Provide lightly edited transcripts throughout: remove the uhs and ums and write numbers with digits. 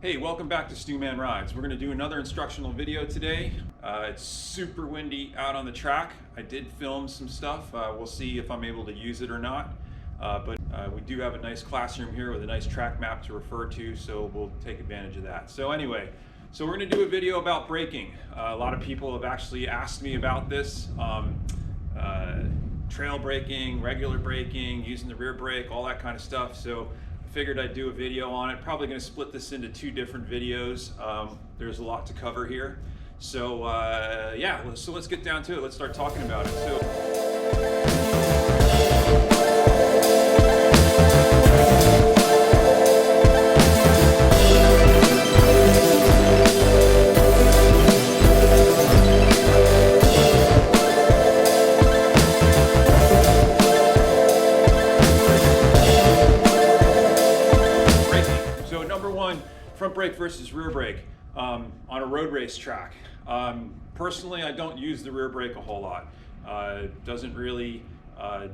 Hey, welcome back to Stewman Rides. We're going to do another instructional video today. It's super windy out on the track. I did film some stuff. We'll see if I'm able to use it or not. But we do have a nice classroom here with a nice track map to refer to, so we'll take advantage of that. So anyway, we're going to do a video about braking. A lot of people have actually asked me about this. Trail braking, regular braking, using the rear brake, all that kind of stuff. So figured I'd do a video on it. Probably going to split this into two different videos. There's a lot to cover here. So yeah, so let's get down to it. Let's start talking about it. Front brake versus rear brake on a road race track. Personally, I don't use the rear brake a whole lot. Doesn't really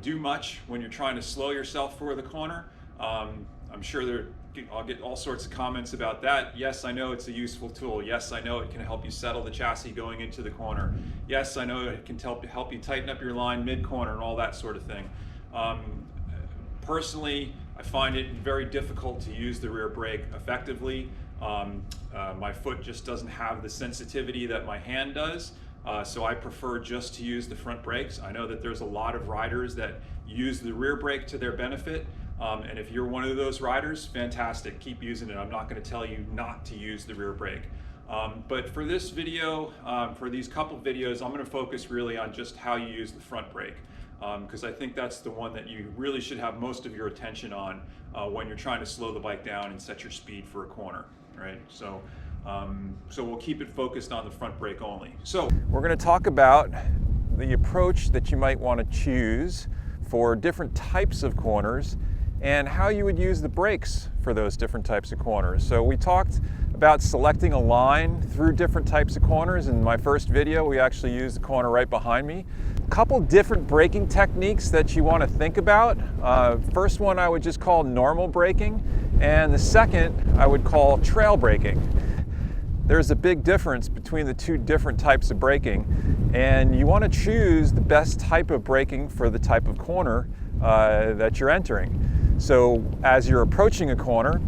do much when you're trying to slow yourself for the corner. I'm sure I'll get all sorts of comments about that. Yes, I know it's a useful tool. Yes, I know it can help you settle the chassis going into the corner. Yes, I know it can help you tighten up your line mid-corner and all that sort of thing. Personally, I find it very difficult to use the rear brake effectively. My foot just doesn't have the sensitivity that my hand does, so I prefer just to use the front brakes. I know that there's a lot of riders that use the rear brake to their benefit, and if you're one of those riders, fantastic, keep using it. I'm not going to tell you not to use the rear brake. But for this video, for these couple videos, I'm going to focus really on just how you use the front brake. Because I think that's the one that you really should have most of your attention on when you're trying to slow the bike down and set your speed for a corner, right? So we'll keep it focused on the front brake only. So we're going to talk about the approach that you might want to choose for different types of corners and how you would use the brakes for those different types of corners. So we talked about selecting a line through different types of corners. In my first video, we actually used the corner right behind me. A couple different braking techniques that you want to think about. First one I would just call normal braking, and the second I would call trail braking. There's a big difference between the two different types of braking, and you want to choose the best type of braking for the type of corner that you're entering. So as you're approaching a corner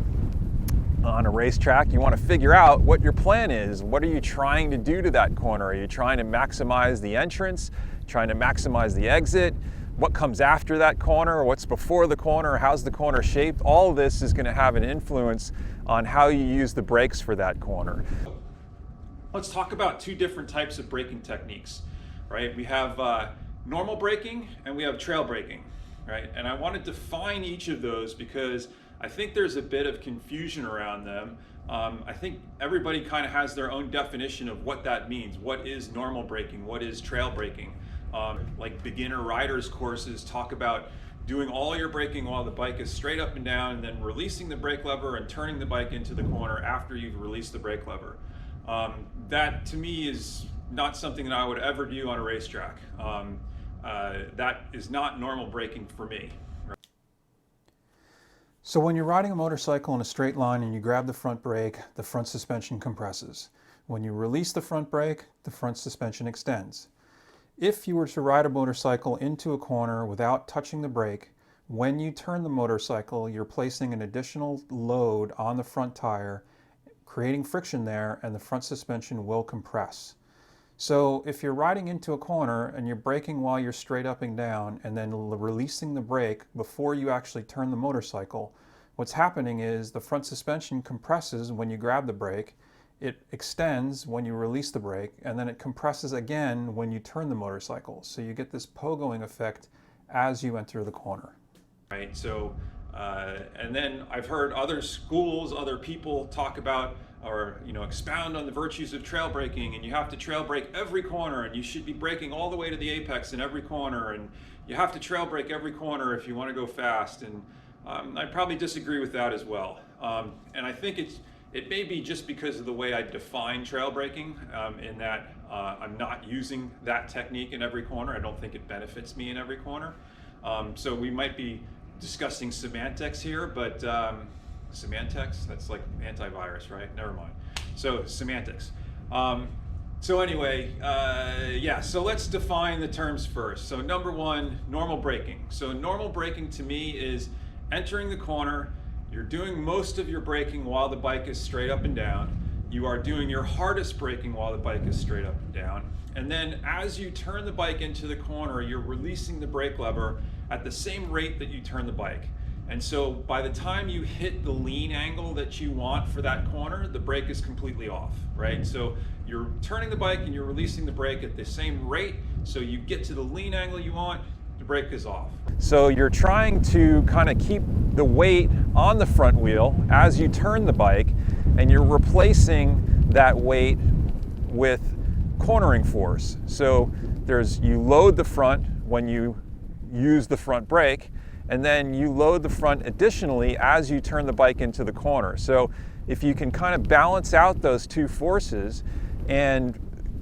on a racetrack, you want to figure out what your plan is. What are you trying to do to that corner? Are you trying to maximize the entrance, trying to maximize the exit? What comes after that corner? What's before the corner? How's the corner shaped? All of this is going to have an influence on how you use the brakes for that corner. Let's talk about two different types of braking techniques, right? We have normal braking and we have trail braking, right? And I want to define each of those because I think there's a bit of confusion around them. I think everybody kind of has their own definition of what that means. What is normal braking? What is trail braking? Like beginner riders courses talk about doing all your braking while the bike is straight up and down, and then releasing the brake lever and turning the bike into the corner after you've released the brake lever. That to me is not something that I would ever do on a racetrack. That is not normal braking for me. So when you're riding a motorcycle in a straight line and you grab the front brake, the front suspension compresses. When you release the front brake, the front suspension extends. If you were to ride a motorcycle into a corner without touching the brake, when you turn the motorcycle, you're placing an additional load on the front tire, creating friction there, and the front suspension will compress. So if you're riding into a corner and you're braking while you're straight up and down and then releasing the brake before you actually turn the motorcycle, what's happening is the front suspension compresses when you grab the brake, it extends when you release the brake, and then it compresses again when you turn the motorcycle. So you get this pogoing effect as you enter the corner. Right, so and then I've heard other schools, other people talk about or expound on the virtues of trail braking, and you have to trail brake every corner, and you should be braking all the way to the apex in every corner, and you have to trail brake every corner if you want to go fast. And I probably disagree with that as well. And I think it may be just because of the way I define trail braking, in that I'm not using that technique in every corner. I don't think it benefits me in every corner. So we might be discussing semantics here, but Semantics? That's like antivirus, right? Never mind. So semantics. So anyway, yeah, so let's define the terms first. So number one, normal braking. So normal braking to me is entering the corner, you're doing most of your braking while the bike is straight up and down. You are doing your hardest braking while the bike is straight up and down. And then as you turn the bike into the corner, you're releasing the brake lever at the same rate that you turn the bike. And so by the time you hit the lean angle that you want for that corner, the brake is completely off, right? So you're turning the bike and you're releasing the brake at the same rate, so you get to the lean angle you want, the brake is off. So you're trying to kind of keep the weight on the front wheel as you turn the bike, and you're replacing that weight with cornering force. So you load the front when you use the front brake, and then you load the front additionally as you turn the bike into the corner. So if you can kind of balance out those two forces and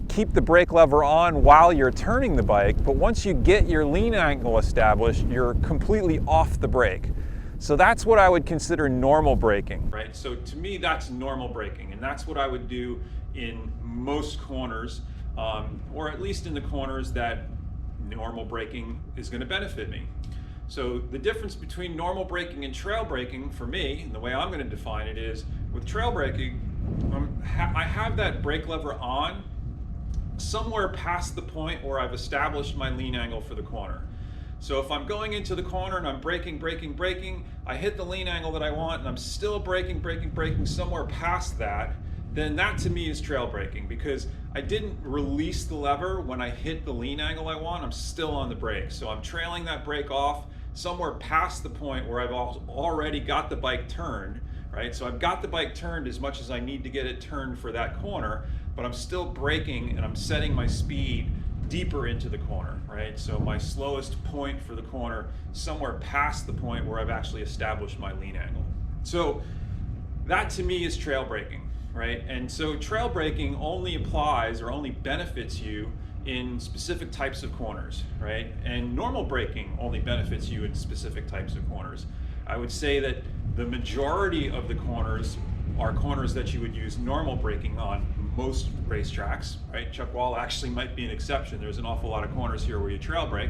keep the brake lever on while you're turning the bike, but once you get your lean angle established, you're completely off the brake. So that's what I would consider normal braking. Right, so to me that's normal braking, and that's what I would do in most corners, or at least in the corners that normal braking is going to benefit me. So the difference between normal braking and trail braking for me, and the way I'm going to define it is, with trail braking, I have that brake lever on somewhere past the point where I've established my lean angle for the corner. So if I'm going into the corner and I'm braking, I hit the lean angle that I want and I'm still braking somewhere past that, then that to me is trail braking, because I didn't release the lever when I hit the lean angle I want, I'm still on the brake. So I'm trailing that brake off somewhere past the point where I've already got the bike turned, right? So I've got the bike turned as much as I need to get it turned for that corner, but I'm still braking and I'm setting my speed deeper into the corner, right? So my slowest point for the corner, somewhere past the point where I've actually established my lean angle. So that to me is trail braking, right? And so trail braking only applies or only benefits you in specific types of corners, right? And normal braking only benefits you in specific types of corners. I would say that the majority of the corners are corners that you would use normal braking on most racetracks, right? Chuck Wall actually might be an exception. There's an awful lot of corners here where you trail brake.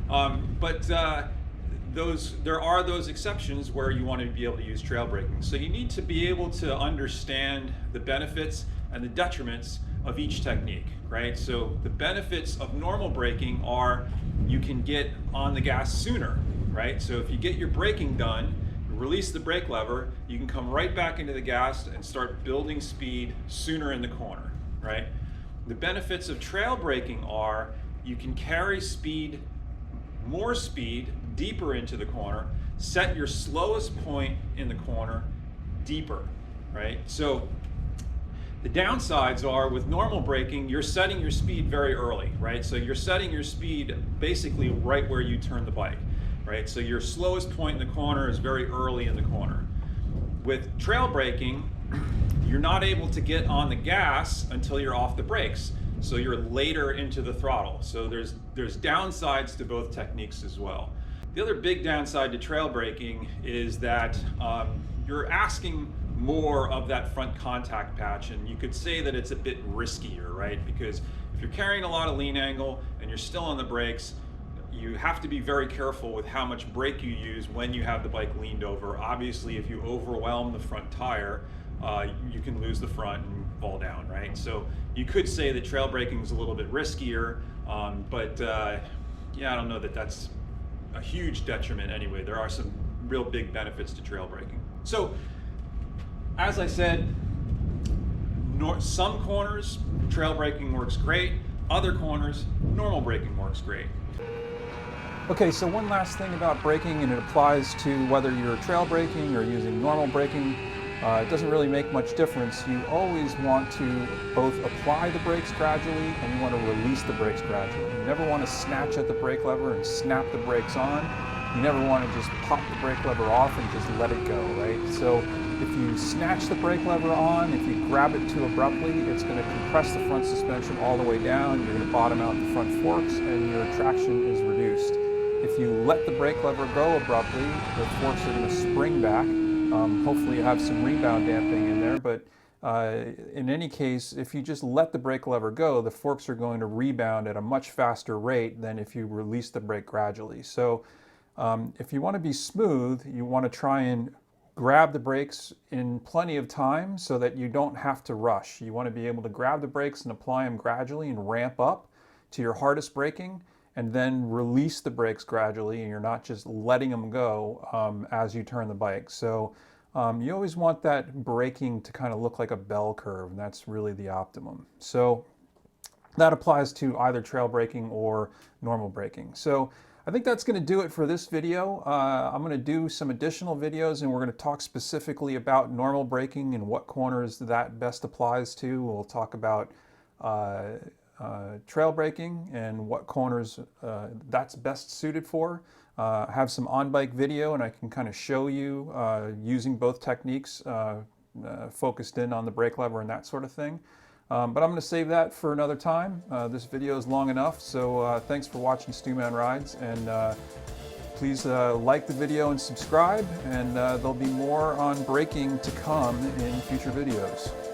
But there are those exceptions where you want to be able to use trail braking. So you need to be able to understand the benefits and the detriments of each technique, right? So the benefits of normal braking are you can get on the gas sooner, right? So if you get your braking done, release the brake lever, you can come right back into the gas and start building speed sooner in the corner, right? The benefits of trail braking are you can carry speed, more speed, deeper into the corner, set your slowest point in the corner deeper, right? So the downsides are with normal braking, you're setting your speed very early, right? So you're setting your speed basically right where you turn the bike, right? So your slowest point in the corner is very early in the corner. With trail braking, you're not able to get on the gas until you're off the brakes. So you're later into the throttle. So there's downsides to both techniques as well. The other big downside to trail braking is that you're asking more of that front contact patch, and you could say that it's a bit riskier, right? Because if you're carrying a lot of lean angle and you're still on the brakes, you have to be very careful with how much brake you use when you have the bike leaned over. Obviously, if you overwhelm the front tire, you can lose the front and fall down, right? So you could say that trail braking is a little bit riskier, but yeah, I don't know that that's a huge detriment anyway. There are some real big benefits to trail braking. So as I said, some corners, trail braking works great. Other corners, normal braking works great. Okay, so one last thing about braking, and it applies to whether you're trail braking or using normal braking. It doesn't really make much difference. You always want to both apply the brakes gradually and you want to release the brakes gradually. You never want to snatch at the brake lever and snap the brakes on. You never want to just pop the brake lever off and just let it go, right? So if you snatch the brake lever on, if you grab it too abruptly, it's going to compress the front suspension all the way down. You're going to bottom out the front forks and your traction is reduced. If you let the brake lever go abruptly, the forks are going to spring back Hopefully you have some rebound damping in there, but in any case, if you just let the brake lever go, the forks are going to rebound at a much faster rate than if you release the brake gradually. So if you want to be smooth, you want to try and grab the brakes in plenty of time so that you don't have to rush. You want to be able to grab the brakes and apply them gradually and ramp up to your hardest braking, and then release the brakes gradually, and you're not just letting them go as you turn the bike. So you always want that braking to kind of look like a bell curve, and that's really the optimum. So that applies to either trail braking or normal braking. So I think that's going to do it for this video. I'm going to do some additional videos, and we're going to talk specifically about normal braking and what corners that best applies to. We'll talk about trail braking and what corners that's best suited for. I have some on-bike video, and I can kind of show you using both techniques focused in on the brake lever and that sort of thing. But I'm going to save that for another time. This video is long enough, so thanks for watching Stewman Rides, and please like the video and subscribe, and there'll be more on braking to come in future videos.